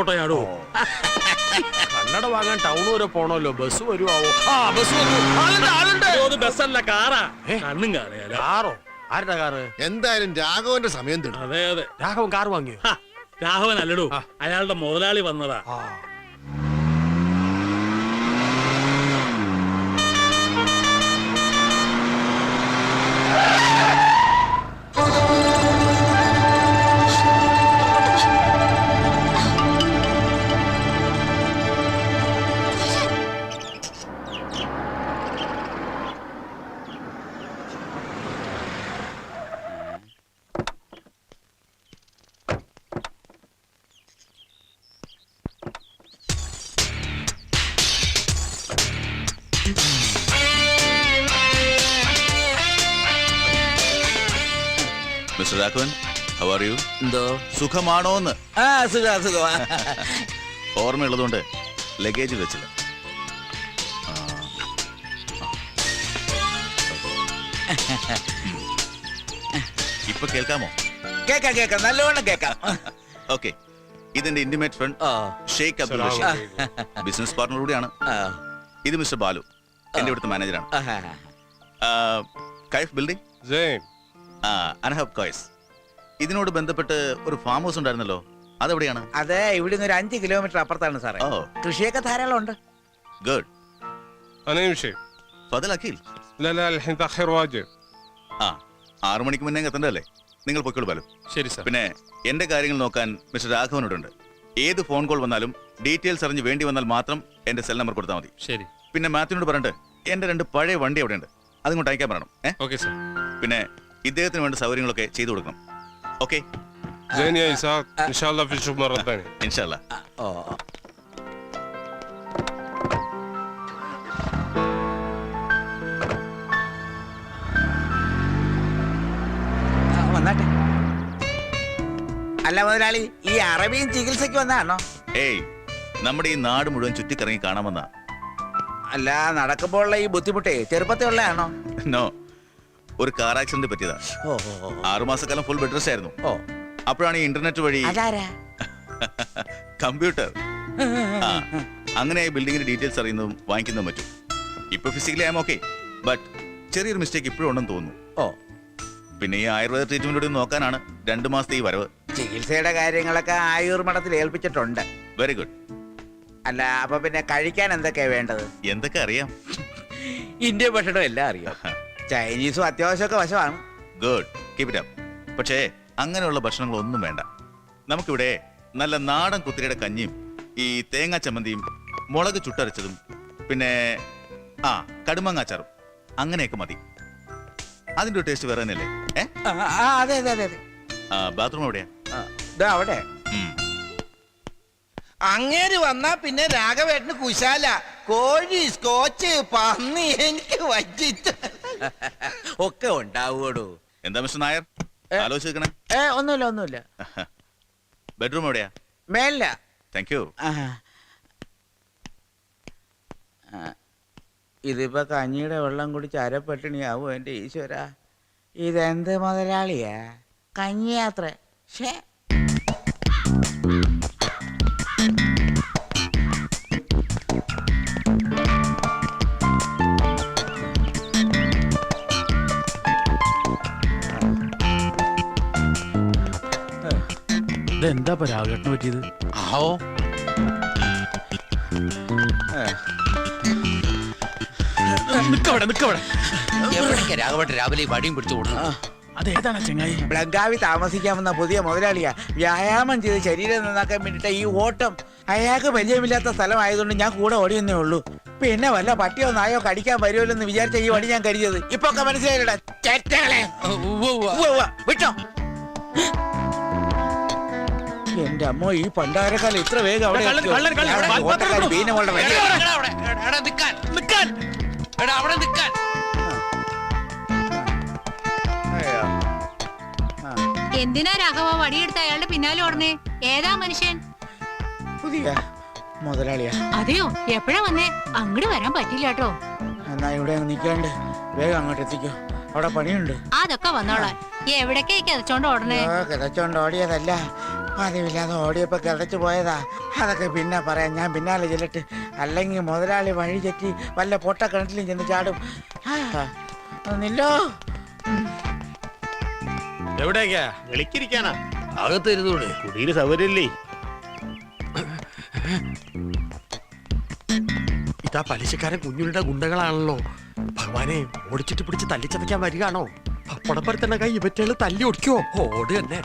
പോട്ടെയാടോ. കണ്ണട വാങ്ങാൻ ടൗൺ വരെ പോണല്ലോ. ബസ് വരുവോ? ബസ്സല്ല, കാറാ. കണ്ണും കാണുകയല്ല. കാറോ? ആരുടെ കാറ്? എന്തായാലും രാഘവന്റെ സമയം തരും. അതെ അതെ, രാഘവൻ കാർ വാങ്ങിയോ? രാഘവൻ അല്ലടോ, അയാളുടെ മുതലാളി വന്നതാ. Mister Raghavan, how are U? എന്തോ സുഖമാണോന്ന്? സുഖമാ. ഓർമ്മയുള്ളതുകൊണ്ട് ലഗേജ് വെച്ചില്ല. ഇപ്പൊ കേൾക്കാമോ? കേക്കാം, നല്ലവണ്ണം കേക്കാം. ഓക്കെ, ഇതെന്റെ intimate friend Sheikh Abdul Rashid, business partner കൂടിയാണ്. ഇത് മിസ്റ്റർ ബാലു, എന്റെ ഇവിടുത്തെ മാനേജറാണ്. കൈഫ് ബിൽഡിംഗ്, അനഹബ് കോയ്സ്. ഇതിനോട് ബന്ധപ്പെട്ട് ഒരു ഫാം ഹൗസ് ഉണ്ടായിരുന്നല്ലോ, അതെവിടെയാണ്? അതെ, ഇവിടെ നിന്ന് ഒരു 5 കിലോമീറ്റർ അപ്പുറത്താണ് സാറേ. കൃഷിയൊക്കെ ധാരാളം ഉണ്ട്. ഗുഡ്. أنا يمشي. ഫദൽ അഖിൽ. لا لا الحين تأخير واجب. 6 മണിക്ക് മുന്നേ എത്തണ്ടല്ലേ? നിങ്ങൾ പൊയ്ക്കോളൂ ബാലു. ശരി സാർ. പിന്നെ എന്റെ കാര്യങ്ങൾ നോക്കാൻ മിസ്റ്റർ രാഘവനോടുണ്ട്. ഏത് ഫോൺ കോൾ വന്നാലും ഡീറ്റെയിൽസ് അറിഞ്ഞ് വേണ്ടി വന്നാൽ മാത്രം എന്റെ സെൽ നമ്പർ കൊടുത്താൽ മതി. ശരി. പിന്നെ മാത്യുവിനോട് പറഞ്ഞിട്ട് എന്റെ 2 പഴയ വണ്ടി അവിടെ ഉണ്ട്, അതിങ്ങോട്ട് അയക്കാൻ പറയണം. Okay sir. പിന്നെ ഇദ്ദേഹത്തിന് വേണ്ട സൗകര്യങ്ങളൊക്കെ ചെയ്തു കൊടുക്കണം. ഓക്കെ? زين يا إسحاق، إن شاء الله في نشوف مرة ثانية. ഇൻഷാല്ലാ. വന്നാട്ടെ. അല്ല മുതലാളി, ഈ അറബിയും ചികിത്സയ്ക്ക് വന്നാണോ? ഏയ്, നമ്മുടെ ഈ നാട് മുഴുവൻ ചുറ്റിക്കറങ്ങി കാണാമെന്നാ. അല്ല, നടക്കുമ്പോഴുള്ള ഈ ബുദ്ധിമുട്ടേ ചെറുപ്പത്തിൽ ഉള്ളതാണോ? നോ, ഒരു കാർ ആക്സിഡന്റ് പറ്റിയതാ. 6 മാസക്കാലം ഫുൾ ബെഡ് റെസ്റ്റ് ആയിരുന്നു. അപ്പോഴാണ് ഈ ഇന്റർനെറ്റ് വഴി കമ്പ്യൂട്ടർ അങ്ങനെ ബിൽഡിങ്ങിന്റെ ഡീറ്റെയിൽസ് അറിയുന്നതും വാങ്ങിക്കുന്നതും പറ്റും. ഇപ്പൊ ഫിസിക്കലി ആം ഓക്കെ, ബട്ട് ചെറിയൊരു മിസ്റ്റേക്ക് ഇപ്പോഴും ഉണ്ടെന്ന് തോന്നുന്നു. പിന്നെ ഈ ആയുർവേദ ട്രീറ്റ്മെന്റ് നോക്കാനാണ് 2 മാസത്തെ ഈ വരവ്. ചികിത്സയുടെ കാര്യങ്ങളൊക്കെ ആയുർ മഠത്തിൽ ഏൽപ്പിച്ചിട്ടുണ്ട്. Very good. അല്ല, അപ്പൊ പിന്നെ കഴിക്കാൻ എന്തൊക്കെയാ വേണ്ടത്? എന്തൊക്കെ അറിയാം? ഇന്ത്യൻ ഭക്ഷണം എല്ലാം അറിയാം. ചൈനീസും അത്യാവശ്യമൊക്കെ വശമാണ്. Good, keep it up. പക്ഷേ അങ്ങനെയുള്ള ഭക്ഷണങ്ങളൊന്നും വേണ്ട. നമുക്കിവിടെ നല്ല നാടൻ കുത്തിരിയുടെ കഞ്ഞിയും ഈ തേങ്ങാ ചമ്മന്തിയും മുളക് ചുട്ടരച്ചതും പിന്നെ കടുമാങ്ങാച്ചാറും അങ്ങനെയൊക്കെ മതി. അതിന്റെ ഒരു ടേസ്റ്റ് വേറെ തന്നെയല്ലേ? അതെ അതെ അതെ. ബാത്റൂം എവിടെയാ? അവിടെ. അങ്ങേര് വന്നാ പിന്നെ രാഘവേട്ടന് കുശാല. കോഴി, സ്കോച്ച്, പന്നി എനിക്ക് വച്ചിട്ട് ഒക്കെ ഉണ്ടാവൂടോ. എന്താ മിസ്റ്റർ നായർ ആലോചിക്കണേ? ഒന്നുമില്ല. ബെഡ്റൂം എവിടെയാ? മേലില. Thank you. ഇതിപ്പോ കഞ്ഞിയുടെ വെള്ളം കുടിച്ച് അരപ്പട്ടിണിയാവോ എന്റെ ഈശ്വര. ഇതെന്ത് മുതലാളിയാ? കഞ്ഞിയാത്ര. ഇതെന്താ രാഘവേട്ടന് പറ്റിയത്? എവിടേക്കാ രാഘവേട്ടൻ രാവിലെ വടിയും പിടിച്ചു കൊടുക്കുന്നു? അതേതാണ് ചെങ്ങായി? ബംഗാവി താമസിക്കാമെന്ന പുതിയ മുതലാളിയാ. വ്യായാമം ചെയ്ത് ശരീരം നന്നാക്കാൻ വേണ്ടിട്ട് ഈ ഓട്ടം. അയാൾക്ക് പരിചയമില്ലാത്ത സ്ഥലമായതുകൊണ്ട് ഞാൻ കൂടെ ഓടിയെന്നേ ഉള്ളൂ. പിന്നെ വല്ല പട്ടിയോ നായോ കടിക്കാൻ വരുമല്ലോ എന്ന് വിചാരിച്ച ഈ വടി ഞാൻ കരുതിയത്. ഇപ്പൊ ഒക്കെ മനസ്സിലായില്ല. വിട്ടോ. എന്റെ അമ്മ, ഈ പണ്ടാരക്കാലം ഇത്ര വേഗം അവിടെ എന്തിനാ രാഘവ വടിയെടുത്ത് അയാളുടെ പിന്നാലെ ഓടണേ? ഏതാ മനുഷ്യൻ? പുതിയ മുതലാളിയാ. അതെയോ? എപ്പോഴാ വന്നേ? അങ്ങോട്ട് വരാൻ പറ്റില്ല കേട്ടോ. എന്നാ ഇവിടെ നിൽക്കാണ്ട് വേഗം അങ്ങോട്ട് എത്തിക്കോ, അവിടെ പണിയുണ്ട്. അതൊക്കെ വന്നോളാം. എവിടേക്കാ കിതച്ചോണ്ട് ഓടണേ? കിതച്ചോണ്ട് ഓടിയതല്ല, പതിവില്ലാതെ ഓടിയപ്പോ കിതച്ചു പോയതാ. അതൊക്കെ പിന്നെ പറയാം, ഞാൻ പിന്നാലെ ചെല്ലട്ട്. അല്ലെങ്കിൽ മുതലാളി വഴി തെറ്റി വല്ല പൊട്ട കിണറ്റിലും ചെന്ന് ചാടും. ഒന്നില്ലോ. എവിടേക്കാ? വിളിക്കിരിക്കാനാ. അകത്തിരുന്നൂടെ? കുടിയിൽ സൗകര്യമില്ലേ? ഇതാ പലിശക്കാരൻ കുഞ്ഞുരുടെ ഗുണ്ടകളാണല്ലോ. ഭഗവാനെ, ഓടിച്ചിട്ട് പിടിച്ച് തല്ലിച്ചതയ്ക്കാൻ വരികയാണോ? പപ്പടപ്പരത്തന്നെ കൈ ഇവറ്റകള് തല്ലി ഒടിക്കോ? ഓട് തന്നെ.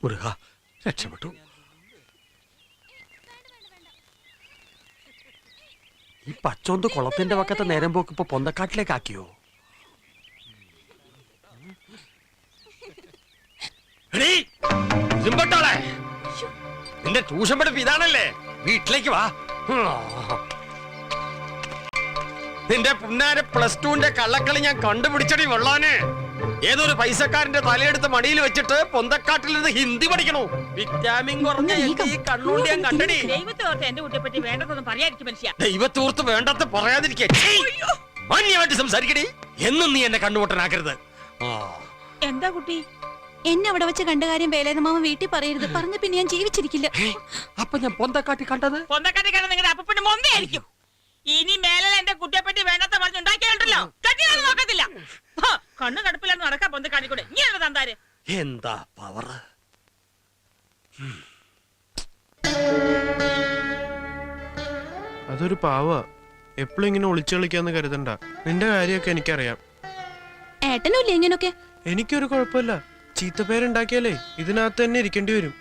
മുരുക, രക്ഷപ്പെട്ടു. ഈ പച്ചോന്ത് കുളത്തിന്റെ പക്കത്തെ നേരം പോക്ക് ഇപ്പൊ പൊന്തക്കാട്ടിലേക്കാക്കിയോ? നിന്റെ ട്യൂഷൻ പഠിപ്പ് ഇതാണല്ലേ? വീട്ടിലേക്ക് വാ. നിന്റെ പുന്നാര പ്ലസ് 2 കള്ളക്കളി ഞാൻ കണ്ടുപിടിച്ചടി വെള്ളാന്. ഏതൊരു പൈസക്കാരന്റെ തലയെടുത്ത് മടിയിൽ വെച്ചിട്ട് പൊന്തക്കാട്ടിൽ നിന്ന് ഹിന്ദി പഠിക്കണോ? വിറ്റാമിൻ കുറഞ്ഞ ഈ കണ്ണൂണ്ടി ഞാൻ കണ്ടടി. ദൈവത്തോർത്ത് വേണ്ടത് പറയാതിരിക്കേ. മാന്യമായിട്ട് സംസാരിക്കടി. എന്നും നീ എന്നെ കണ്ണുപൊട്ടനാക്കരുത്. എന്താ കുട്ടി, എന്നെ അവിടെ വെച്ച് കണ്ട കാര്യം വേലേന മാമ വീട്ടിൽ പറയരുത്. പറഞ്ഞ പിന്നെ ഞാൻ ജീവിച്ചിരിക്കില്ല. അപ്പൊ ഞാൻ പൊന്തക്കാട്ടി കണ്ടത് പൊന്തക്കാട്ടി കണ്ടത് നിങ്ങളുടെ അപ്പന്റെ മൊന്തയായിരിക്കും. ഇനി മേലെ എന്റെ കുട്ടിയെപ്പറ്റി വേണ്ടാത്ത പറഞ്ഞുണ്ടാക്കിയാലുണ്ടല്ലോ കട്ടിയാലും നോക്കത്തില്ല. കണ്ണു കടുപ്പില്ലാന്ന് നടക്കാൻ പൊന്തക്കാട്ടിക്കൂടെ. നീ എന്താ തന്താര്? എന്താ പവർ! അതൊരു പാവ. എപ്പോഴും ഇങ്ങനെ ഒളിച്ചു കളിക്കാന്ന് കരുതണ്ട. നിന്റെ കാര്യമൊക്കെ എനിക്കറിയാം. ഏട്ടനും ഇല്ലേ ഇങ്ങനൊക്കെ? എനിക്കൊരു കുഴപ്പമില്ല. ചീത്തപ്പേരുണ്ടാക്കിയാലേ ഇതിനകത്ത് തന്നെ ഇരിക്കേണ്ടി വരും.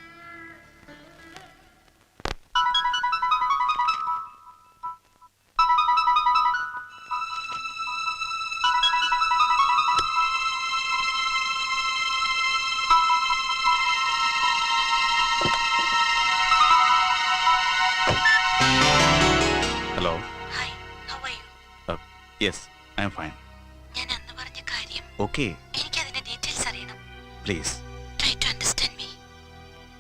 Hello. Hi, how are you? Yes, I am fine. ഞാൻ അന്ന് പറഞ്ഞ കാര്യം ഓക്കെ, എനിക്ക് അതിന്റെ ഡീറ്റെയിൽസ് അറിയണം. Please. Try to understand me.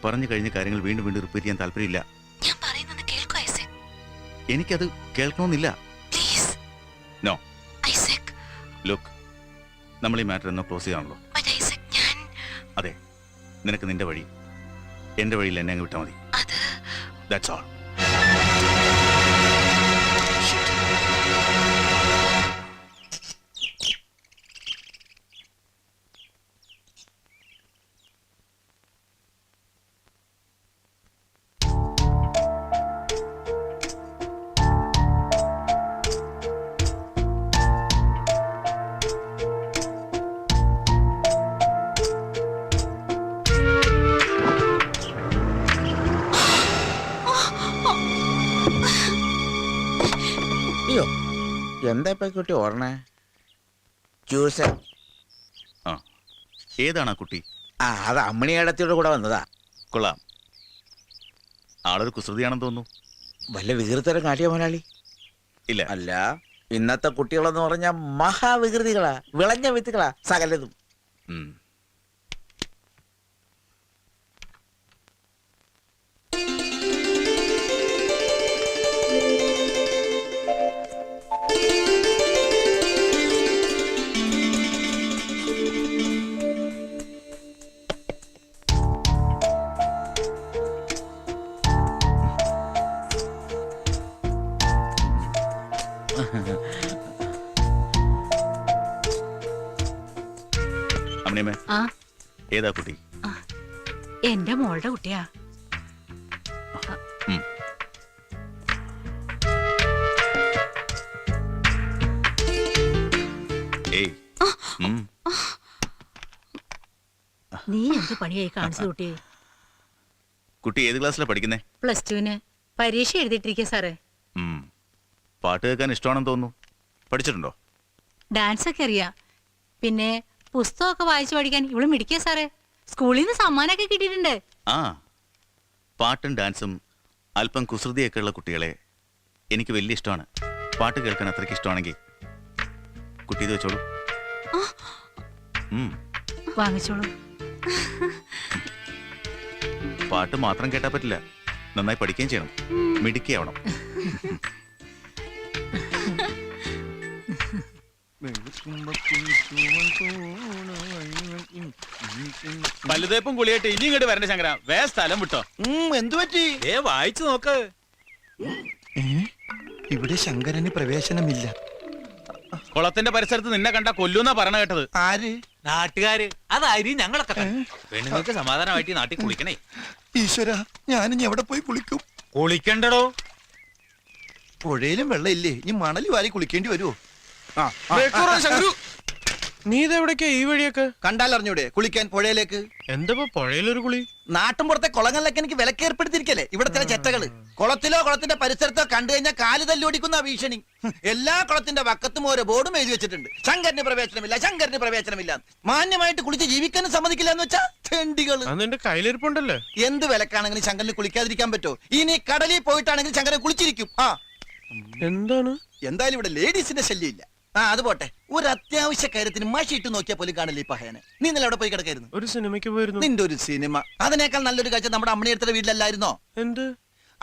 പറഞ്ഞു കഴിഞ്ഞ കാര്യങ്ങൾ വീണ്ടും വീണ്ടും റിപ്പീറ്റ് ചെയ്യാൻ താല്പര്യമില്ല. ഞാൻ പറയുന്നത് കേൾക്കൂ ഐസക്. എനിക്കത് കേൾക്കണമെന്നില്ല. പ്ലീസ്. നോ. ഐസക്. ലുക്ക്, നമ്മൾ ഈ മാറ്റർ എന്നോ ക്ലോസ് ചെയ്യാണല്ലോ. ബട്ട് ഐസക്, ഞാൻ അതെ, നിനക്ക് നിന്റെ വഴി, എന്റെ വഴിയിൽ എന്നെ അങ്ങ് വിട്ടാൽ മതി. അത് ദാറ്റ്സ് ഓൾ. അയ്യോ, എന്താ ഇപ്പൊ കുട്ടി ഓർണേ? ജ്യൂസ്. ആ, ഏതാണ് ആ കുട്ടി? അത് അമ്മണിയടത്തിയുടെ കൂടെ വന്നതാ. കൊള്ളാം. ആളൊരു കുസൃതിയാണെന്ന് തോന്നുന്നു. വല്ല വികൃതരം കാട്ടിയ മുതലാളി? ഇല്ല. അല്ല, ഇന്നത്തെ കുട്ടികളെന്ന് പറഞ്ഞാൽ മഹാവികൃതികളാ, വിളഞ്ഞ വിത്തുകളാ സകലതും. ഉം. അമ്മണിയമ്മേ, ആ, ഏതാ കുട്ടി? എന്റെ മോളുടെ കുട്ടിയാ. ഉം. ഏയ്. ഉം. നീ എന്ത് പണിയായി കാണിച്ചു കുട്ടിയെ? കുട്ടി ഏത് ക്ലാസ്സിലാണ് പഠിക്കുന്നേ? +2 പരീക്ഷ എഴുതിയിട്ടിരിക്കുക സാറേ. പാട്ട് കേൾക്കാൻ ഇഷ്ടമാണെന്ന് തോന്നുന്നു. പഠിച്ചിട്ടുണ്ടോ? ഡാൻസ് ഒക്കെ അറിയാം. പിന്നെ പുസ്തകമൊക്കെ വായിച്ചു പഠിക്കാൻ ഇവള് മിടിക്കുക സാറേ. സ്കൂളിൽ നിന്ന് സമ്മാനമൊക്കെ കിട്ടിയിട്ടുണ്ട്. ആ, പാട്ടും ഡാൻസും അല്പം കുസൃതിയൊക്കെ ഉള്ള കുട്ടികളെ എനിക്ക് വലിയ ഇഷ്ടമാണ്. പാട്ട് കേൾക്കാൻ അത്രയ്ക്ക് ഇഷ്ടമാണെങ്കിൽ കുട്ടി ഇത് വെച്ചോളൂ. വാങ്ങിച്ചോളൂ. പാട്ട് മാത്രം കേട്ടാ പറ്റില്ല, നന്നായി പഠിക്കുകയും ചെയ്യണം, മിടുക്കിയാവണം. വലുതേപ്പും കുളിയായിട്ട് ഇനി ഇങ്ങോട്ട് വരണ്ട ശങ്കര, വേ സ്ഥലം വിട്ടോ. എന്തു പറ്റി? വായിച്ചു നോക്ക്. ഇവിടെ ശങ്കരന് പ്രവേശനമില്ല. കുളത്തിന്റെ പരിസരത്ത് നിന്നെ കണ്ട കൊല്ലൂന്നാ പറഞ്ഞ കേട്ടത്. ആര്? നാട്ടുകാര്. അതായിരിക്കും ഞങ്ങളൊക്കെ തന്നെ. പെണ്ണുങ്ങൾക്ക് സമാധാനമായിട്ട് ഈ നാട്ടിൽ കുളിക്കണേ. ഈശ്വര, ഞാനിനി എവിടെ പോയി കുളിക്കും? കുളിക്കണ്ടടോ. പുഴയിലും വെള്ളം ഇല്ലേ? ഇനി മണല് വാരി കുളിക്കേണ്ടി വരുമോ? നീ ഇതെവിടേക്കാ ഈ വഴിയൊക്കെ? കണ്ടാലറിഞ്ഞൂടെ കുളിക്കാൻ പുഴയിലേക്ക്? എന്താ പുഴയിലൊരു കുളി? നാട്ടുമ്പുറത്തെ കുളങ്ങളിലൊക്കെ എനിക്ക് വിലക്കേർപ്പെടുത്തിരിക്കല്ലേ ഇവിടെ ചില ചെറ്റകള്. കുളത്തിലോ കുളത്തിന്റെ പരിസരത്തോ കണ്ടു കഴിഞ്ഞാൽ കാല് തല്ലോടിക്കുന്ന ഭീഷണി. എല്ലാ കുളത്തിന്റെ വക്കത്തും ഓരോ ബോർഡും എഴുതി വെച്ചിട്ടുണ്ട്, ശങ്കരന് പ്രവേശനമില്ല, ശങ്കരന് പ്രവേശനമില്ല. മാന്യമായിട്ട് കുളിച്ച് ജീവിക്കാനും സമ്മതിക്കില്ല എന്ന് വെച്ചാ തെണ്ടികള്. അതെന്റെ കയ്യിലിരിപ്പുണ്ടല്ലേ. എന്ത് വിലക്കാണെങ്കിലും ശങ്കരന് കുളിക്കാതിരിക്കാൻ പറ്റോ? ഇനി കടലിൽ പോയിട്ടാണെങ്കിൽ ശങ്കരൻ കുളിച്ചിരിക്കും. എന്താണ്? എന്തായാലും ഇവിടെ ലേഡീസിന്റെ ശല്യം ഇല്ല. അത് പോട്ടെ, ഒരു അത്യാവശ്യ കാര്യത്തിന് മഷി ഇട്ട് നോക്കിയാൽ പോലും കാണില്ല ഈ പഹയനെ. നീ ഇന്നലെ അവിടെ പോയി കിടക്കായിരുന്നു? ഒരു സിനിമയ്ക്ക് പോയിരുന്നു. നിന്റെ ഒരു സിനിമ. അതിനേക്കാൾ നല്ലൊരു കാഴ്ച നമ്മുടെ അമ്മണി എടുത്ത വീട്ടിലല്ലായിരുന്നോ? എന്ത്?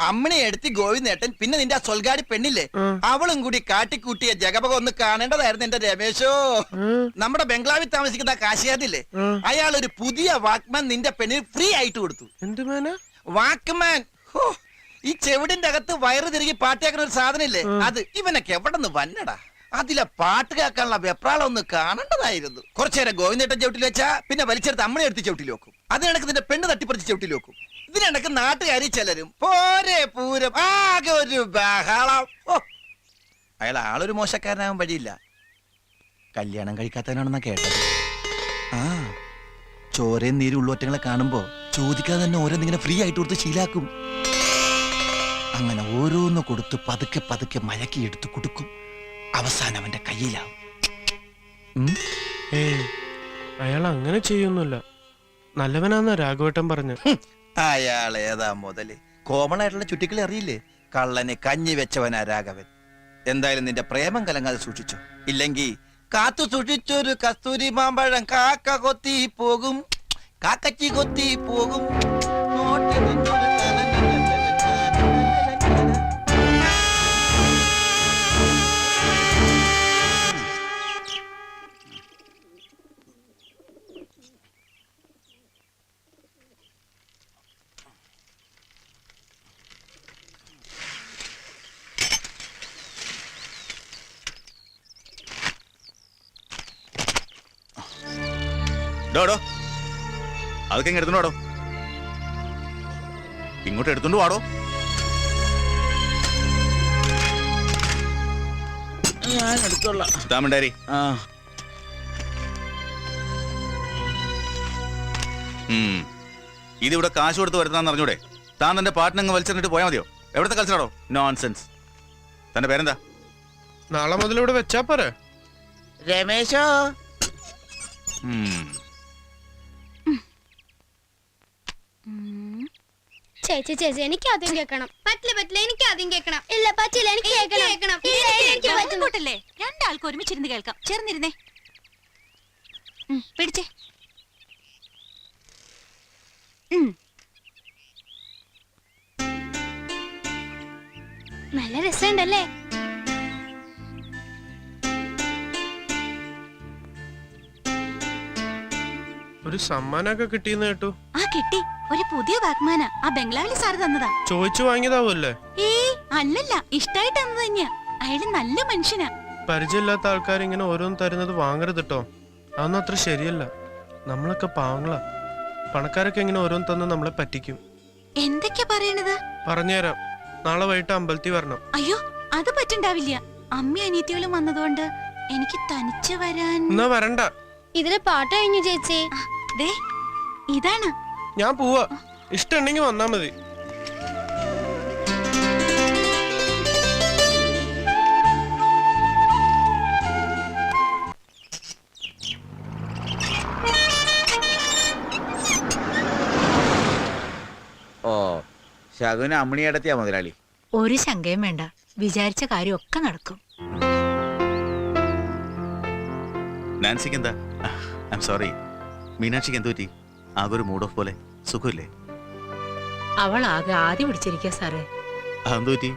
അമ്മണി എടുത്തി ഗോവിന്ദേട്ടൻ, പിന്നെ നിന്റെ ആ സൊൽഗാടി പെണ്ണില്ലേ, അവളും കൂടി കാട്ടിക്കൂട്ടിയ ജഗപക ഒന്ന് കാണേണ്ടതായിരുന്നു എന്റെ രമേശോ. നമ്മുടെ ബംഗ്ലാവിൽ താമസിക്കുന്ന കാശിയാരില്ലേ, അയാൾ ഒരു പുതിയ വാക്മാൻ നിന്റെ പെണ്ണിന് ഫ്രീ ആയിട്ട് കൊടുത്തു. എന്ത് മാന? വാക്മാൻ. ഈ ചെവിടിന്റെ അകത്ത് വയറ് തിരികെ പാട്ടിയാക്കുന്ന ഒരു സാധനം ഇല്ലേ, അത്. ഇവനൊക്കെ എവിടെ നിന്ന് വന്നടാ? അതിലെ പാട്ട് കേൾക്കാനുള്ള വെപ്രാളം ഒന്ന് കാണേണ്ടതായിരുന്നു. കുറച്ചേരം ഗോവിന്ദേട്ടൻ ചവിട്ടിൽ വെച്ചാ പിന്നെ വലിച്ചെടുത്ത് അമ്മനെ എടുത്ത് ചവിട്ടിൽ വെക്കും. അതിനിടക്ക് നിന്റെ പെണ്ണ് തട്ടിപ്പറിച്ച് ചവിട്ടിൽ വെക്കും. ഇതിനിടക്ക് നാട്ടുകാരി ചിലരും പോരെ പൂരം, ആകെ ഒരു ബഹളം. അയാൾ ആളൊരു മോശക്കാരനാകാൻ വഴിയില്ല. കല്യാണം കഴിക്കാത്തവനാണെന്നാ കേട്ടത്. ചോരയും നീരും ഉള്ളൊറ്റങ്ങളെ കാണുമ്പോ ചോദിക്കാതെ തന്നെ ഓരോന്നിങ്ങനെ ഫ്രീ ആയിട്ട് കൊടുത്ത് ശീലാക്കും. അങ്ങനെ ഓരോന്ന് കൊടുത്ത് പതുക്കെ പതുക്കെ മയക്കി എടുത്ത് കൊടുക്കും. അവസാനം അവന്റെ കയ്യിലാവും. അയാൾ അങ്ങനെ ചെയ്യൊന്നുമില്ല, നല്ലവനാന്ന രാഘവേട്ടൻ പറഞ്ഞു. അയാൾ ഏതാ മുതല്? കോമൺ ആയിട്ടുള്ള ചുറ്റിക്കളി അറിയില്ലേ? കള്ളന് കഞ്ഞി വെച്ചവനാ രാഘവൻ. എന്തായാലും നിന്റെ പ്രേമം കലങ്ങാതെ സൂക്ഷിച്ചു, ഇല്ലെങ്കിൽ കാത്തു സൂക്ഷിച്ചൊരു കസ്തൂരി മാമ്പഴം കാക്ക കൊത്തി പോകും, കാക്കച്ചി കൊത്തി പോകും. ഡോടോ, അതൊക്കെ ഇങ്ങ് എടുത്തോണ്ട് വാടോ. ഇങ്ങോട്ട് എടുത്തോണ്ട് വാടോ. ഞാൻ എടുത്തോളാം. താമണ്ടാരി. ഇതിവിടെ കാശ് കൊടുത്ത് വരുത്താന്ന് അറിഞ്ഞൂടെ? താൻ തന്റെ പാട്ടിനങ്ങ് വലിച്ചെറിഞ്ഞിട്ട് പോയാൽ മതിയോ? എവിടത്തെ കളിച്ചാടോ? നോൺസെൻസ്. തന്റെ പേരെന്താ? നാളെ മുതൽ ഇവിടെ വെച്ചാ പോരെ? രമേശോ. ചേച്ചി ചേച്ചി എനിക്ക് ആദ്യം കേൾക്കണം. പറ്റില്ല എനിക്ക് ആദ്യം കേൾക്കണം. ഇല്ല പറ്റില്ല എനിക്ക് കേൾക്കണം. കൂട്ടല്ലേ, രണ്ടാൾക്ക് ഒരുമിച്ചിരുന്ന് കേൾക്കാം. ചേർന്നിരുന്നേ. പിടിച്ചേ. നല്ല രസമുണ്ടല്ലേ? ഒരു സമ്മാനമൊക്കെ കിട്ടിയെന്ന് കേട്ടു. കിട്ടി. ഒരു പുതിയ വാക്മാനാ. ആ ബംഗ്ലാവിലെ സാറ് തന്നതാ. ചോദിച്ചു വാങ്ങിയതാവൂല്ലേ? അല്ലല്ല, ഇഷ്ടായിട്ട് തന്നത് തന്നെയാ. അയാള് നല്ല മനുഷ്യനാ. പരിചയമില്ലാത്ത ആൾക്കാർ ഇങ്ങനെ ഓരോന്ന് തരുന്നത് വാങ്ങരുത് കേട്ടോ. അതൊന്നും അത്ര ശരിയല്ല. നമ്മളൊക്കെ പാവങ്ങളാ. പണക്കാരൊക്കെ ഇങ്ങനെ ഓരോന്ന് തന്ന് നമ്മളെ പറ്റിക്കും. എന്തൊക്കെയാ പറയണത്? പറഞ്ഞുതരാം. നാളെ വൈകിട്ട് അമ്പലത്തിൽ വരണം. അയ്യോ, അത് പറ്റുണ്ടാവില്ല. അമ്മ അനിയത്തികളും വന്നതുകൊണ്ട് എനിക്ക് തനിച്ച് വരാൻ. എന്നാ വരണ്ട. ഇതിലെ പാട്ട് കഴിഞ്ഞു ചേച്ചി. ഇതാണ്. ഞാൻ പോവാ. ഇഷ്ടമുണ്ടെങ്കിൽ വന്നാ മതി. ശകുന അമ്മണിയടത്തിയാ മുതലാളി. ഒരു ശങ്കയും വേണ്ട, വിചാരിച്ച കാര്യമൊക്കെ നടക്കും. നാൻസിക്ക് എന്താ? I am sorry. മീനാക്ഷിക്ക് എന്ത് പറ്റി? ആകെ ഒരു മൂഡ് ഓഫ് പോലെ. സുഖമില്ലേ? അവൾ ആകെ ആദ്യം പിടിച്ചിരിക്കുക സാറേ. അതെന്തു പറ്റി?